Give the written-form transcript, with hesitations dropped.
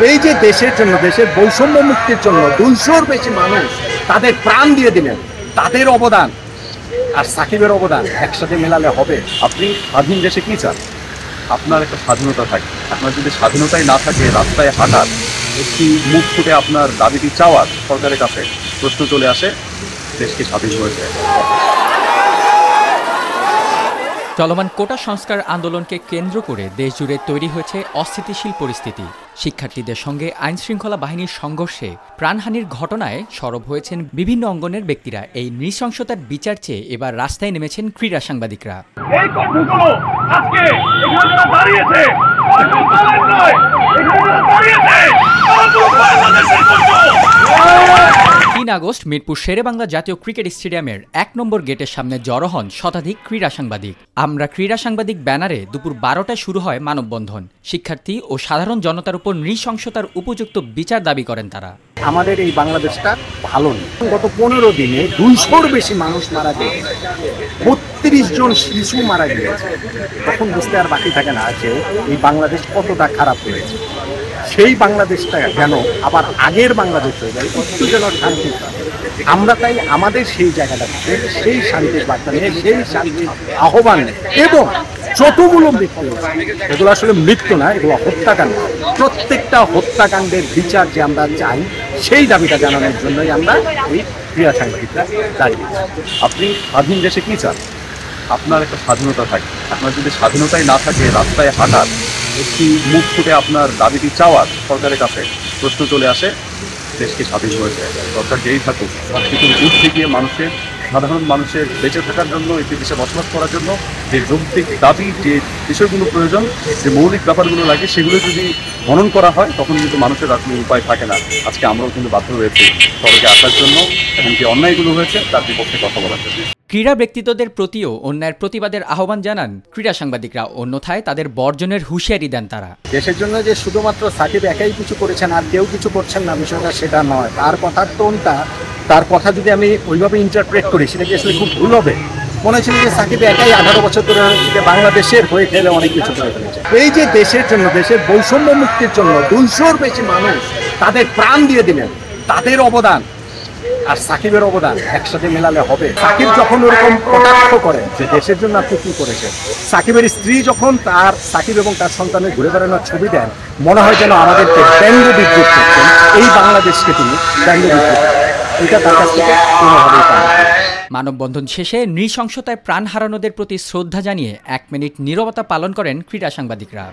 এই যে দেশের জন্য, দেশের বৈষম্য মুক্তির জন্য 200-র বেশি মানুষ তাদের প্রাণ দিয়ে দিলেন, তাদের অবদান আর সাকিবের অবদান একসাথে মেলালে হবে? আপনি স্বাধীন দেশে কি চান? আপনার একটা স্বাধীনতা থাকে। আপনার যদি স্বাধীনতাই না থাকে, রাস্তায় হাঁটার, একটি মুখ ফুটে আপনার দাবিটি চাওয়ার সরকারের কাছে, প্রশ্ন চলে আসে দেশকে স্বাধীন হয়েছে। চলমান কোটা সংস্কার আন্দোলনকে কেন্দ্র করে দেশজুড়ে তৈরি হয়েছে অস্থিতিশীল পরিস্থিতি। শিক্ষার্থীদের সঙ্গে আইনশৃঙ্খলা বাহিনীর সংঘর্ষে প্রাণহানির ঘটনায় সরব হয়েছেন বিভিন্ন অঙ্গনের ব্যক্তিরা। এই নৃশংসতার বিচার চেয়ে এবার রাস্তায় নেমেছেন ক্রীড়া সাংবাদিকরা। 3 আগস্ট মিরপুর শেরেবাংলা জাতীয় ক্রিকেট স্টেডিয়ামের 1 নম্বর গেটের সামনে জড়ো হন শতাধিক ক্রীড়া সাংবাদিক। আমরা ক্রীড়া সাংবাদিক ব্যানারে দুপুর 12টায় শুরু হয় মানববন্ধন। শিক্ষার্থী ও সাধারণ জনতার উপর নৃশংসতার উপযুক্ত বিচার দাবি করেন তারা। আমাদের এই বাংলাদেশটা ভালো নেই। গত 15 দিনে 200-র বেশি মানুষ মারা গিয়েছে, 32 জন শিশু মারা গিয়েছে। তখন বুঝতে আর বাকি থাকে না যে এই বাংলাদেশ কতটা খারাপ হয়েছে। সেই বাংলাদেশটা কেন আবার আগের বাংলাদেশ হয়ে যায়, উত্তেজনক শান্তি। আমরা তাই আমাদের সেই জায়গাটা থেকে সেই শান্তির বার্তা নিয়ে, সেই শান্তির আহ্বান এবং যতগুলো মৃত্যু, এগুলো আসলে মৃত্যু না, এগুলো হত্যাকাণ্ড। প্রত্যেকটা হত্যাকাণ্ডের বিচার যে আমরা চাই, সেই দাবিটা জানানোর জন্যই আমরা এই ক্রীড়া সাংবাদিকরা দাঁড়িয়েছি। আপনি স্বাধীন দেশে কি চান? আপনার একটা স্বাধীনতা থাকে। আপনার যদি স্বাধীনতাই না থাকে, রাস্তায় হাঁটার, একটি মুখ ফুটে আপনার দাবিটি চাওয়ার সরকারের কাছে, প্রশ্ন চলে আসে দেশকে স্বাধীন হয়েছে। সরকার যেই থাকুক, সবকিছুর ঊর্ধ্বে গিয়ে মানুষের, সাধারণ মানুষের বেঁচে থাকার জন্য, একটি দেশে বসবাস করার জন্য যে যৌক্তিক দাবি, যে বিষয়গুলো প্রয়োজন, যে মৌলিক ব্যাপারগুলো লাগে, সেগুলো যদি মনন করা হয়, তখন কিন্তু মানুষের আর কোনো উপায় থাকে না। আজকে আমরাও কিন্তু বাধ্য হয়েছি সড়কে আসার জন্য এবং যে অন্যায়গুলো হয়েছে তার বিপক্ষে কথা বলার জন্য। ক্রীড়া ব্যক্তিত্বদের প্রতিও অন্যায়ের প্রতিবাদের আহ্বান জানান ক্রীড়া সাংবাদিকরা। অন্যথায় তাদের বর্জনের হুঁশিয়ারি দেন তারা। দেশের জন্য যে শুধুমাত্র সাকিব একাই কিছু করেছেন আর কেউ কিছু করছেন না, বিষয়টা সেটা নয়। তার কথার টোনটা, তার কথা যদি আমি ওইভাবে ইন্টারপ্রেট করি, সেটা কি আসলে খুব ভুল হবে? মনে হচ্ছিল যে সাকিব একাই 18 বছর ধরে বাংলাদেশের হয়ে খেলে অনেক কিছু করে ফেলেছে। এই যে দেশের জন্য, দেশের বৈষম্য মুক্তির জন্য 200-র বেশি মানুষ তাদের প্রাণ দিয়ে দিলেন, তাদের অবদান আর সাকিবের অবদান একসাথে মেলালে হবে? সাকিব যখন ওরকম কটাক্ষ করেন যে দেশের জন্য আপনি কি করেছেন, সাকিবের স্ত্রী যখন তার সাকিব এবং তার সন্তানের ঘুরে বেড়ানোর ছবি দেন, মনে হয় যেন আমাদেরকে ব্যঙ্গ বিদ্রুপ করছেন। এই বাংলাদেশকে তিনি ব্যঙ্গ বিদ্রুপ, এটা তার কাছ থেকে কোনোভাবেই পান। মানববন্ধন শেষে নৃশংসতায় প্রাণ হারানোদের প্রতি শ্রদ্ধা জানিয়ে 1 মিনিট নীরবতা পালন করেন ক্রীড়া সাংবাদিকরা।